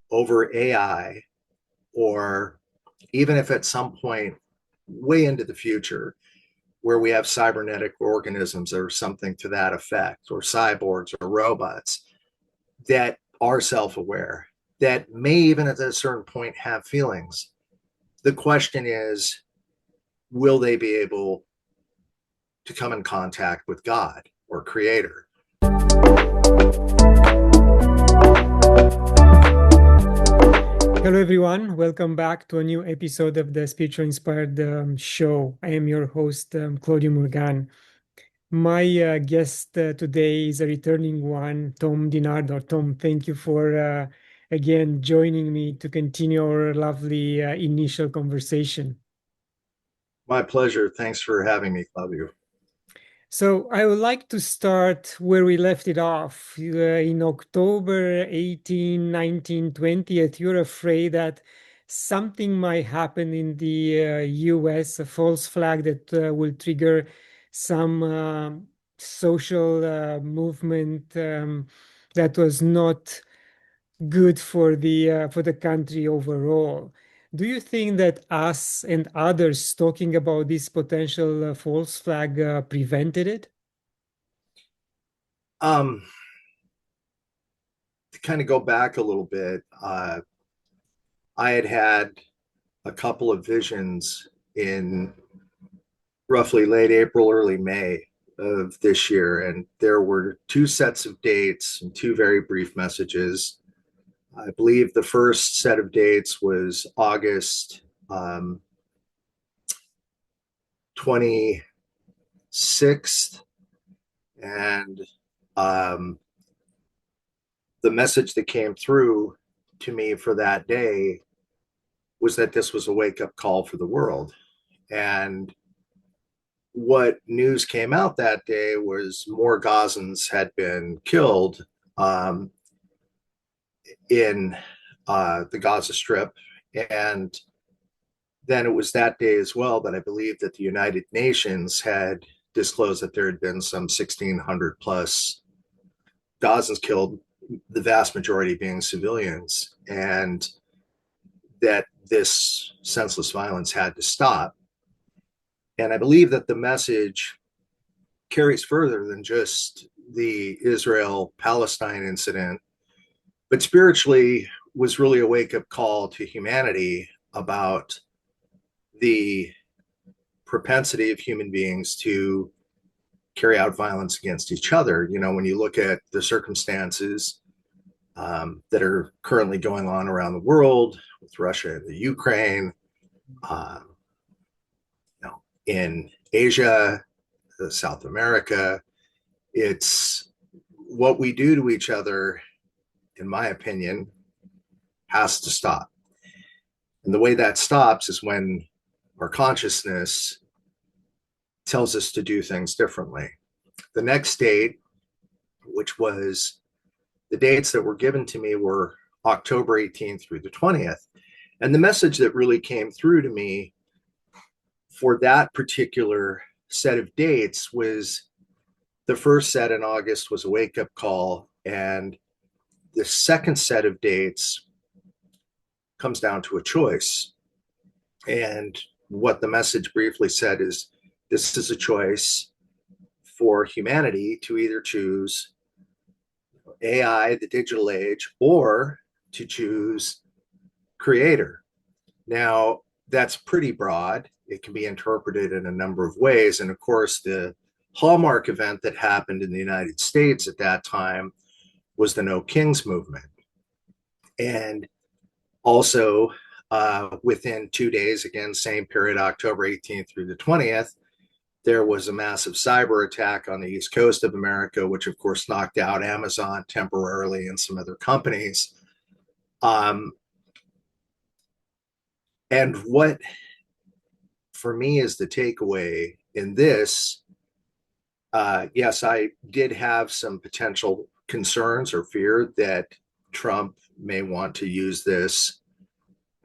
over AI, or even if at some point way into the future where we have cybernetic organisms or something to that effect, or cyborgs or robots that are self-aware, that may even at a certain point have feelings. The question is, will they be able to come in contact with God or Creator? Hello, everyone. Welcome back to a new episode of the Spiritual Inspired Show. I am your host, Claudiu Murgan. My guest today is a returning one, Tom DiNardo. Tom, thank you for again joining me to continue our lovely initial conversation. My pleasure. Thanks for having me, Claudiu. So I would like to start where we left it off. In October 18, 19, 20th, you're afraid that something might happen in the US, a false flag that will trigger some social movement that was not good for the country overall. Do you think that us and others talking about this potential false flag prevented it? Um, to kind of go back a little bit, I had a couple of visions in roughly late April, early May of this year, and there were two sets of dates and two very brief messages. I believe the first set of dates was August 26th, and um, the message that came through to me for that day was that this was a wake up call for the world. And what news came out that day was more Gazans had been killed um, in the Gaza Strip. And then it was that day as well that I believe that the United Nations had disclosed that there had been some 1,600 plus Gazans killed, the vast majority being civilians, and that this senseless violence had to stop. And I believe that the message carries further than just the Israel Palestine incident, but spiritually was really a wake up call to humanity about the propensity of human beings to carry out violence against each other. You know, when you look at the circumstances that are currently going on around the world with Russia and the Ukraine, um, in Asia, South America, it's what we do to each other, in my opinion, has to stop. And the way that stops is when our consciousness tells us to do things differently. The next date, which was the dates that were given to me, were October 18th through the 20th. And the message that really came through to me for that particular set of dates was the first set in August was a wake up call. And the second set of dates comes down to a choice. And what the message briefly said is this is a choice for humanity to either choose AI, the digital age, or to choose Creator. Now, that's pretty broad. It can be interpreted in a number of ways. And of course, the hallmark event that happened in the United States at that time was the No Kings movement. And also, within 2 days, again, same period, October 18th through the 20th, there was a massive cyber attack on the East Coast of America, which of course knocked out Amazon temporarily and some other companies. And what, for me, is the takeaway in this? Yes, I did have some potential concerns or fear that Trump may want to use this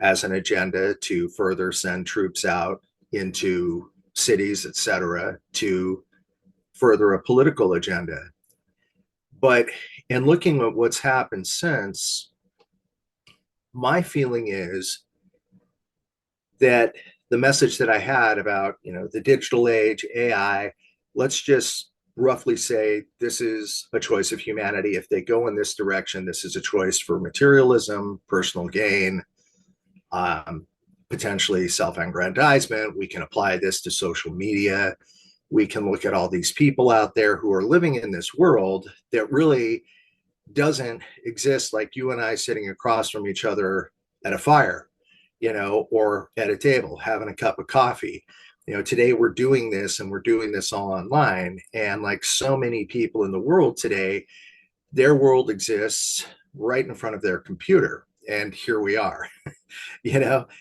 as an agenda to further send troops out into cities, et cetera, to further a political agenda. But in looking at what's happened since, my feeling is that the message that I had about, the digital age, AI, let's just roughly say this is a choice of humanity. If they go in this direction, this is a choice for materialism, personal gain, um, potentially self-aggrandizement. We can apply this to social media. We can look at all these people out there who are living in this world that really doesn't exist, like you and I sitting across from each other at a fire, or at a table having a cup of coffee. Today we're doing this and we're doing this all online. And like so many people in the world today, their world exists right in front of their computer. And here we are.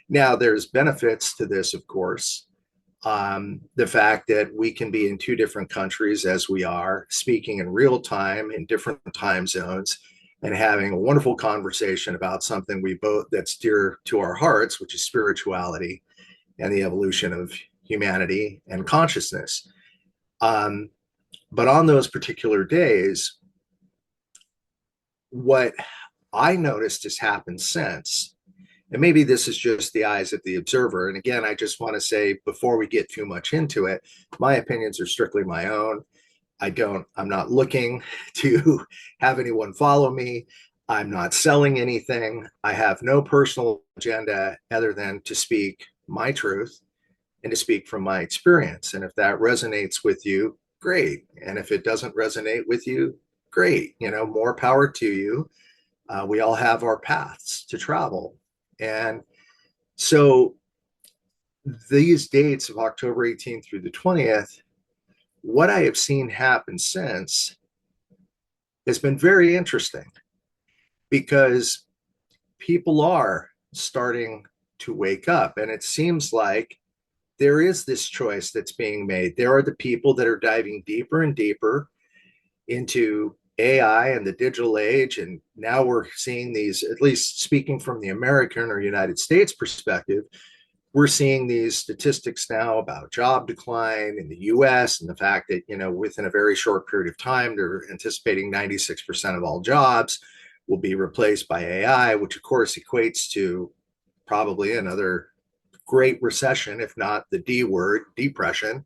Now there's benefits to this, of course. The fact that we can be in two different countries as we are, speaking in real time in different time zones, and having a wonderful conversation about something we both that's dear to our hearts, which is spirituality and the evolution of humanity and consciousness. Um, but on those particular days, what I noticed has happened since, and maybe this is just the eyes of the observer. And again, I just want to say before we get too much into it, my opinions are strictly my own. I'm not looking to have anyone follow me. I'm not selling anything. I have no personal agenda other than to speak my truth and to speak from my experience. And if that resonates with you, great. And if it doesn't resonate with you, great. More power to you. We all have our paths to travel. And so these dates of October 18th through the 20th, what I have seen happen since has been very interesting because people are starting to wake up. And it seems like there is this choice that's being made. There are the people that are diving deeper and deeper into AI and the digital age. And now we're seeing these, at least speaking from the American or United States perspective, we're seeing these statistics now about job decline in the US and the fact that, within a very short period of time, they're anticipating 96% of all jobs will be replaced by AI, which of course equates to probably another great recession, if not the D word, depression.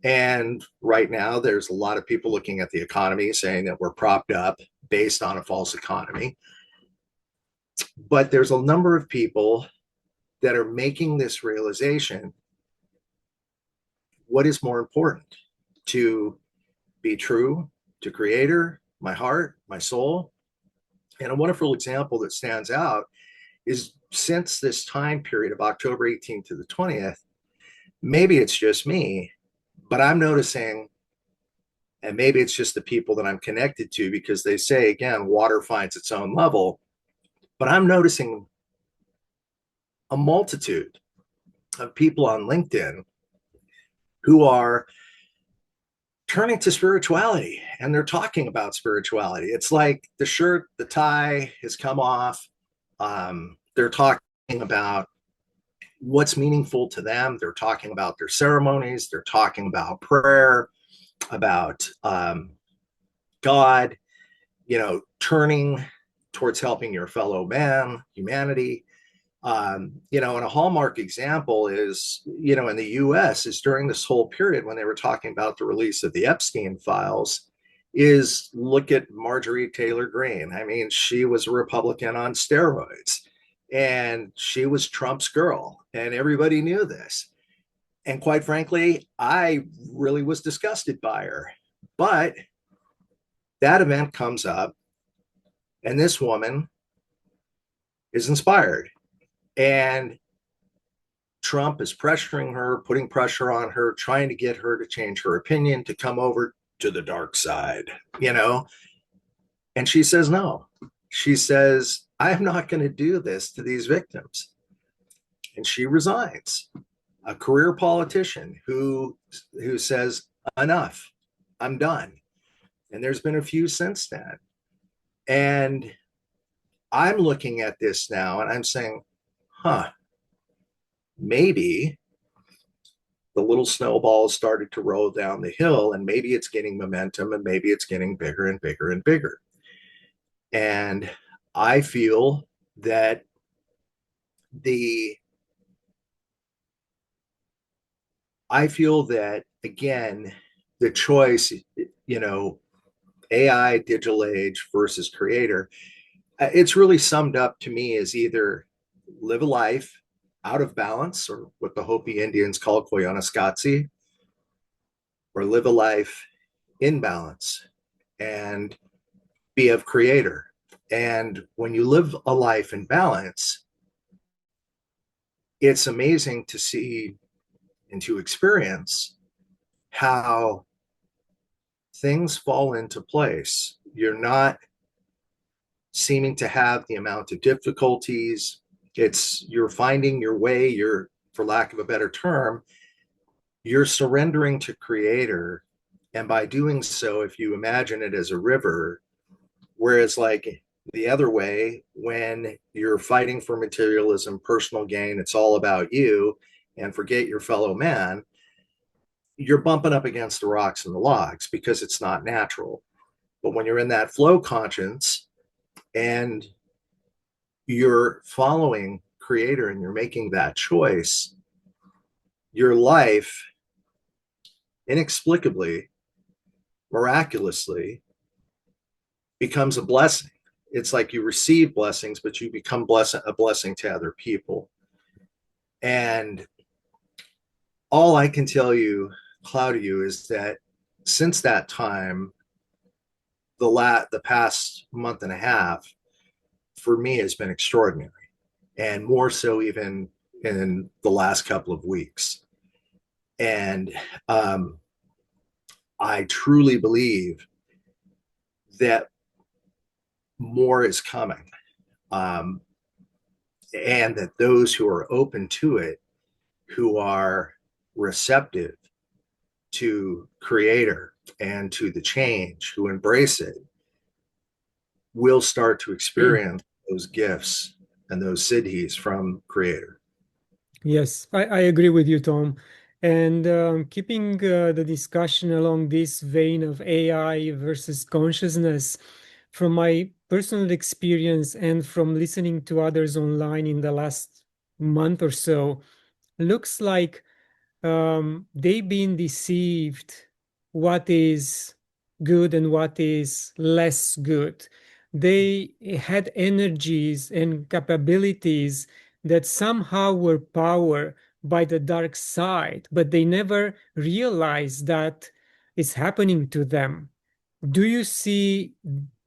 And right now, there's a lot of people looking at the economy saying that we're propped up based on a false economy. But there's a number of people that are making this realization. What is more important? To be true to Creator, my heart, my soul. And a wonderful example that stands out is since this time period of October 18th to the 20th, maybe it's just me, but I'm noticing, and maybe it's just the people that I'm connected to, because they say, again, water finds its own level, but I'm noticing a multitude of people on LinkedIn who are turning to spirituality and they're talking about spirituality. It's like the shirt, the tie has come off. They're talking about what's meaningful to them. They're talking about their ceremonies. They're talking about prayer, about God, turning towards helping your fellow man, humanity. And a hallmark example is, in the US, is during this whole period when they were talking about the release of the Epstein files, is look at Marjorie Taylor Greene. I mean, she was a Republican on steroids and she was Trump's girl, and everybody knew this. And quite frankly, I really was disgusted by her. But that event comes up, and this woman is inspired. And Trump is pressuring her, putting pressure on her, trying to get her to change her opinion, to come over to the dark side, And she says no. She says, I'm not going to do this to these victims. And she resigns. A career politician who says, enough, I'm done. And there's been a few since then. And I'm looking at this now and I'm saying, maybe the little snowball started to roll down the hill, and maybe it's getting momentum, and maybe it's getting bigger and bigger and bigger. And I feel that the I feel that again, the choice, you know, AI, digital age versus creator, it's really summed up to me as either live a life out of balance, or what the Hopi Indians call Koyaanisqatsi, or live a life in balance and be of creator. And when you live a life in balance, it's amazing to see and to experience how things fall into place. You're not seeming to have the amount of difficulties. It's you're finding your way, you're, for lack of a better term, you're surrendering to creator. And by doing so, if you imagine it as a river, whereas like the other way, when you're fighting for materialism, personal gain, it's all about you and forget your fellow man, you're bumping up against the rocks and the logs because it's not natural. But when you're in that flow conscience and you're following creator and you're making that choice, your life inexplicably, miraculously becomes a blessing. It's like you receive blessings, but you become a blessing to other people. And all I can tell you, Claudiu, is that since that time, the past month and a half for me has been extraordinary, and more so even in the last couple of weeks. And I truly believe that more is coming, um, and that those who are open to it, who are receptive to creator and to the change, who embrace it, will start to experience those gifts and those siddhis from creator. Yes, I agree with you, Tom. And keeping the discussion along this vein of AI versus consciousness, from my personal experience and from listening to others online in the last month or so, looks like they've been deceived what is good and what is less good. They had energies and capabilities that somehow were power by the dark side, but they never realized that it's happening to them. Do you see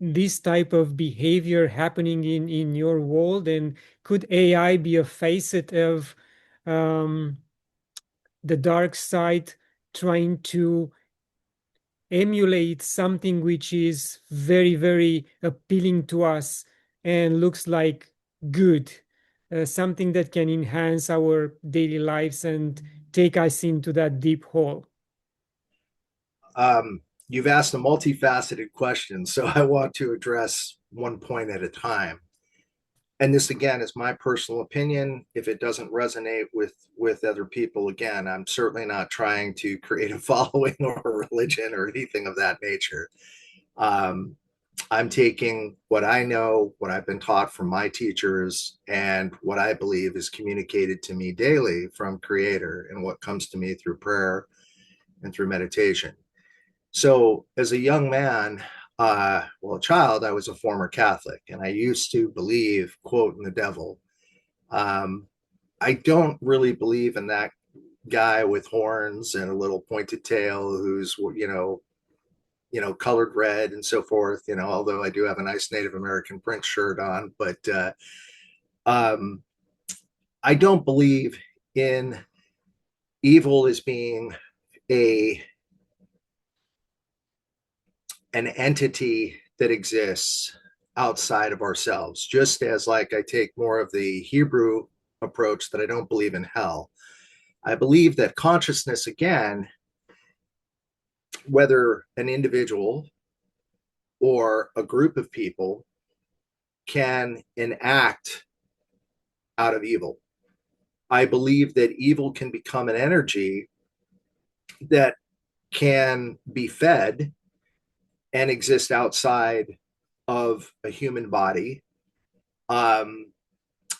this type of behavior happening in your world? And could AI be a facet of um, the dark side trying to emulate something which is very, very appealing to us and looks like good, something that can enhance our daily lives and take us into that deep hole? You've asked a multifaceted question, so I want to address one point at a time. And this again is my personal opinion. If it doesn't resonate with other people, again, I'm certainly not trying to create a following or a religion or anything of that nature. Um, I'm taking what I know, what I've been taught from my teachers, and what I believe is communicated to me daily from Creator, and what comes to me through prayer and through meditation. So, as a young man, well, a child, I was a former Catholic, and I used to believe, quote, in the devil. Um, I don't really believe in that guy with horns and a little pointed tail who's, colored red and so forth. Although I do have a nice Native American print shirt on, but um, I don't believe in evil as being a an entity that exists outside of ourselves, just as like I take more of the Hebrew approach that I don't believe in hell. I believe that consciousness, again, whether an individual or a group of people, can enact out of evil. I believe that evil can become an energy that can be fed and exist outside of a human body. Um,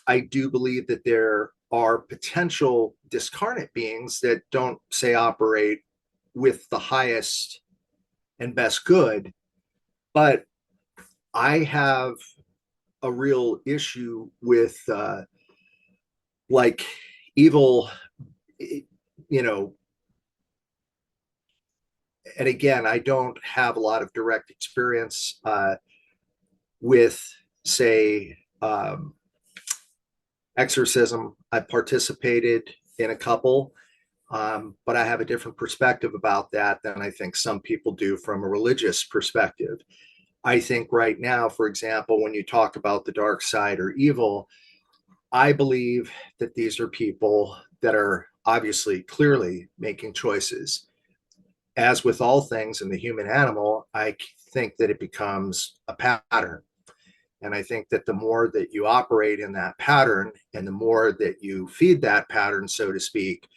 I do believe that there are potential discarnate beings that don't say operate with the highest and best good, but I have a real issue with like evil, you know, and again, I don't have a lot of direct experience with, say, exorcism. I participated in a couple, but I have a different perspective about that than I think some people do from a religious perspective. I think right now, for example, when you talk about the dark side or evil, I believe that these are people that are obviously clearly making choices. As with all things in the human animal, I think that it becomes a pattern. And I think that the more that you operate in that pattern and the more that you feed that pattern, so to speak,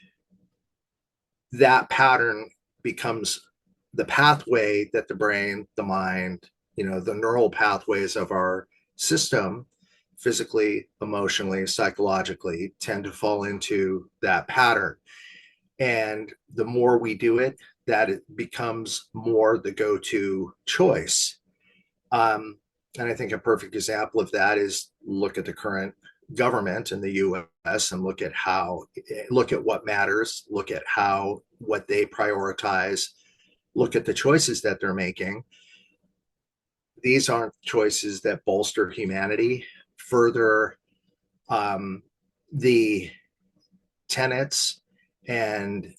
that pattern becomes the pathway that the brain, the mind, the neural pathways of our system, physically, emotionally, psychologically, tend to fall into that pattern. And the more we do it, that it becomes more the go-to choice. And I think a perfect example of that is look at the current government in the US and look at what matters, look at what they prioritize, look at the choices that they're making. These aren't choices that bolster humanity, further the tenets and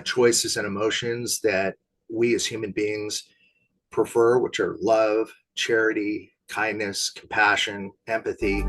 choices and emotions that we as human beings prefer, which are love, charity, kindness, compassion, empathy.